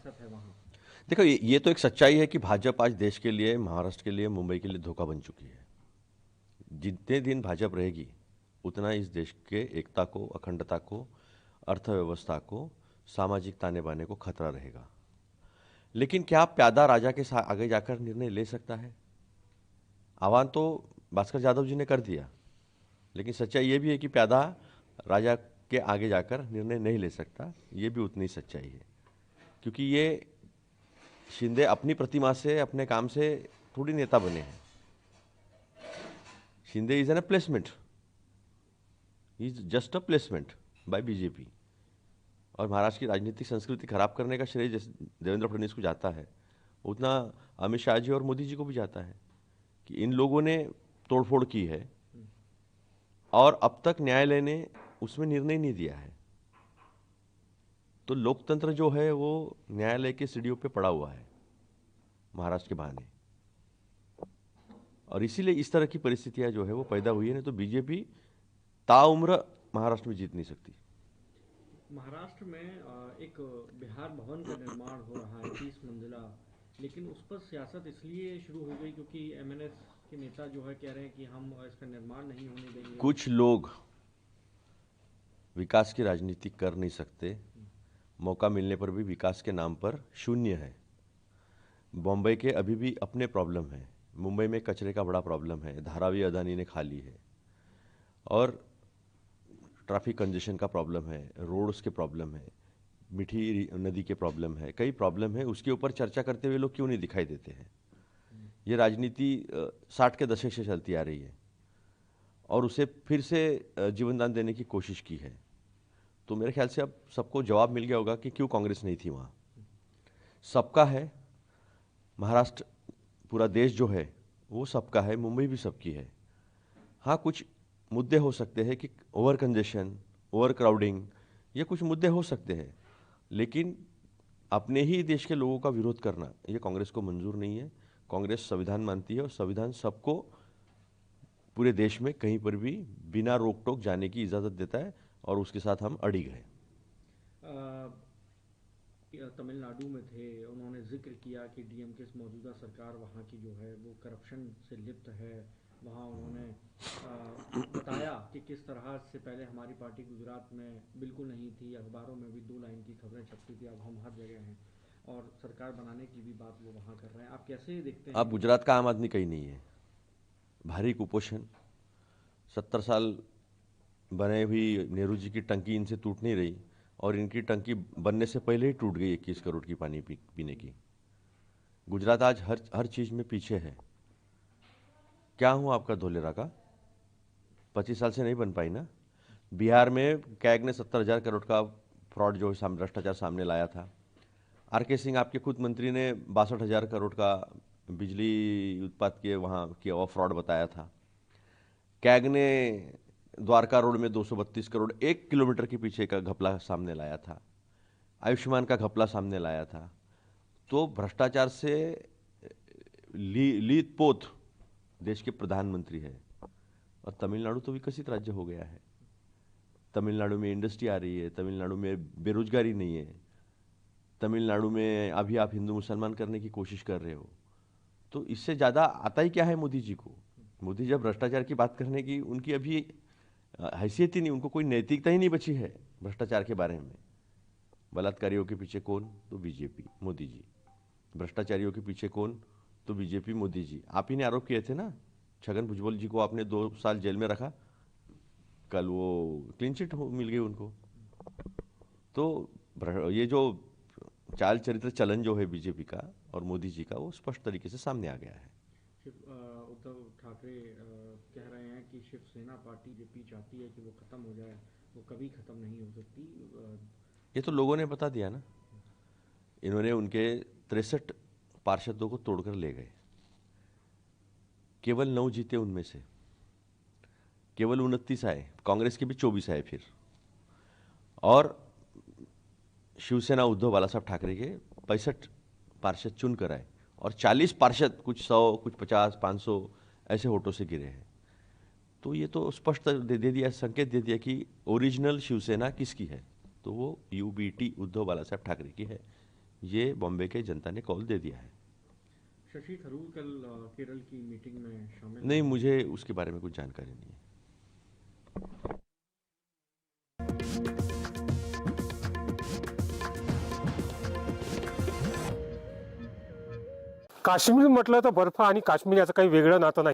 सियासत है वहाँ। देखो, ये तो एक सच्चाई है कि भाजपा आज देश के लिए, महाराष्ट्र के लिए, मुंबई के लिए धोखा बन चुकी है। जितने दिन भाजपा रहेगी उतना इस देश के एकता को, अखंडता को, अर्थव्यवस्था को, सामाजिक ताने बाने को खतरा रहेगा। लेकिन क्या प्यादा राजा के आगे जाकर निर्णय ले सकता है? आह्वान तो भास्कर यादव जी ने कर दिया, लेकिन सच्चाई ये भी है कि प्यादा राजा के आगे जाकर निर्णय नहीं ले सकता। ये भी उतनी सच्चाई है, क्योंकि ये शिंदे अपनी प्रतिमा से, अपने काम से थोड़ी नेता बने हैं। Shinde is an a placement, is just a placement by BJP. और महाराष्ट्र की राजनीतिक संस्कृति खराब करने का श्रेय जैसे देवेंद्र फडणवीस को जाता है, उतना अमित शाह जी और मोदी जी को भी जाता है कि इन लोगों ने तोड़फोड़ की है और अब तक न्यायालय ने उसमें निर्णय नहीं दिया है। तो लोकतंत्र जो है वो न्यायालय के सीढ़ियों पे पड़ा हुआ है महाराष्ट्र के बहाने। और इसीलिए इस तरह की परिस्थितियां जो है वो पैदा हुई है, नहीं तो बीजेपी ताउम्र महाराष्ट्र में जीत नहीं सकती। महाराष्ट्र में एक बिहार भवन का निर्माण हो रहा है 30 मंजिला, लेकिन उस पर सियासत इसलिए शुरू हो गई क्योंकि एमएनएस के नेता जो है कह रहे हैं कि हम इसका निर्माण नहीं होने देंगे। कुछ लोग विकास की राजनीति कर नहीं सकते, मौका मिलने पर भी विकास के नाम पर शून्य है। बॉम्बे के अभी भी अपने प्रॉब्लम है, मुंबई में कचरे का बड़ा प्रॉब्लम है, धारावी अदानी ने खा ली है, और ट्रैफिक कंजेशन का प्रॉब्लम है, रोड्स के प्रॉब्लम है, मीठी नदी के प्रॉब्लम है, कई प्रॉब्लम है। उसके ऊपर चर्चा करते हुए लोग क्यों नहीं दिखाई देते हैं? ये राजनीति 60 के दशक से चलती आ रही है और उसे फिर से जीवनदान देने की कोशिश की है। तो मेरे ख्याल से अब सबको जवाब मिल गया होगा कि क्यों कांग्रेस नहीं थी वहाँ। सबका है महाराष्ट्र, पूरा देश जो है वो सबका है, मुंबई भी सबकी है। हाँ, कुछ मुद्दे हो सकते हैं कि ओवर कंजेशन, ओवर क्राउडिंग, ये कुछ मुद्दे हो सकते हैं, लेकिन अपने ही देश के लोगों का विरोध करना ये कांग्रेस को मंजूर नहीं है। कांग्रेस संविधान मानती है और संविधान सबको पूरे देश में कहीं पर भी बिना रोक टोक जाने की इजाज़त देता है, और उसके साथ हम अड़िग हैं। तमिलनाडु में थे, उन्होंने जिक्र किया कि डीएमके मौजूदा सरकार वहाँ की जो है वो करप्शन से लिप्त है। वहाँ उन्होंने बताया कि किस तरह से पहले हमारी पार्टी गुजरात में बिल्कुल नहीं थी, अखबारों में भी 2 लाइन की खबरें छपती थी, अब हम हर जगह हैं, और सरकार बनाने की भी बात वो वहाँ कर रहे हैं। आप कैसे देखते हैं अब कि गुजरात का आम आदमी कहीं नहीं है। भारी कुपोषण, 70 साल बने हुई नेहरू जी की टंकी इनसे टूट नहीं रही, और इनकी टंकी बनने से पहले ही टूट गई 21 करोड़ की पानी पीने की। गुजरात आज हर हर चीज़ में पीछे है। क्या हुआ आपका धोलेरा का? 25 साल से नहीं बन पाई ना। बिहार में कैग ने 70,000 करोड़ का फ्रॉड जो भ्रष्टाचार सामने लाया था। आर के सिंह आपके खुद मंत्री ने 62,000 करोड़ का बिजली उत्पाद के वहाँ किया हुआ फ्रॉड बताया था। कैग ने द्वारका रोड में 232 करोड़ 1 किलोमीटर के पीछे का घपला सामने लाया था। आयुष्मान का घपला सामने लाया था। तो भ्रष्टाचार से लीत पोत देश के प्रधानमंत्री है। और तमिलनाडु तो विकसित राज्य हो गया है। तमिलनाडु में इंडस्ट्री आ रही है, तमिलनाडु में बेरोजगारी नहीं है, तमिलनाडु में अभी आप हिंदू मुसलमान करने की कोशिश कर रहे हो। तो इससे ज़्यादा आता ही क्या है मोदी जी को? मोदी जब भ्रष्टाचार की बात करने की उनकी अभी हैसियत ही नहीं, उनको कोई नैतिकता ही नहीं बची है भ्रष्टाचार के बारे में। बलात्कारियों के पीछे कौन? तो बीजेपी, मोदी जी। भ्रष्टाचारियों के पीछे कौन? तो बीजेपी, मोदी जी। आप ही ने आरोप किए थे ना, छगन भुजबल जी को आपने 2 साल जेल में रखा, कल वो क्लीन चिट मिल गई उनको। तो ये जो चाल चरित्र चलन जो है बीजेपी का और मोदी जी का, वो स्पष्ट तरीके से सामने आ गया है। उद्धव ठाकरे कह रहे हैं कि शिवसेना पार्टी जेपी चाहती है कि वो ख़त्म हो जाए, वो कभी ख़त्म नहीं हो सकती। ये तो लोगों ने बता दिया ना। इन्होंने उनके 63 पार्षदों को तोड़कर ले गए, केवल 9 जीते उनमें से, केवल 29 आए, कांग्रेस के भी 24 आए फिर। और शिवसेना उद्धव बाला साहब ठाकरे के 65 पार्षद चुन कर आए, और 40 पार्षद, कुछ 100, कुछ 50, 500 ऐसे वोटों से गिरे हैं। तो ये तो स्पष्ट दे दिया, संकेत दे दिया कि ओरिजिनल शिवसेना किसकी है, तो वो यूबीटी उद्धव बाला साहब ठाकरे की है। ये बॉम्बे के जनता ने कॉल दे दिया है। शशि थरूर कल केरल की मीटिंग में शामिल नहीं, हुए। मुझे उसके बारे में कुछ जानकारी नहीं है। काश्मीर म्हटलं तर बर्फ आणि काश्मीर याचं काही वेगळं नातं नाही.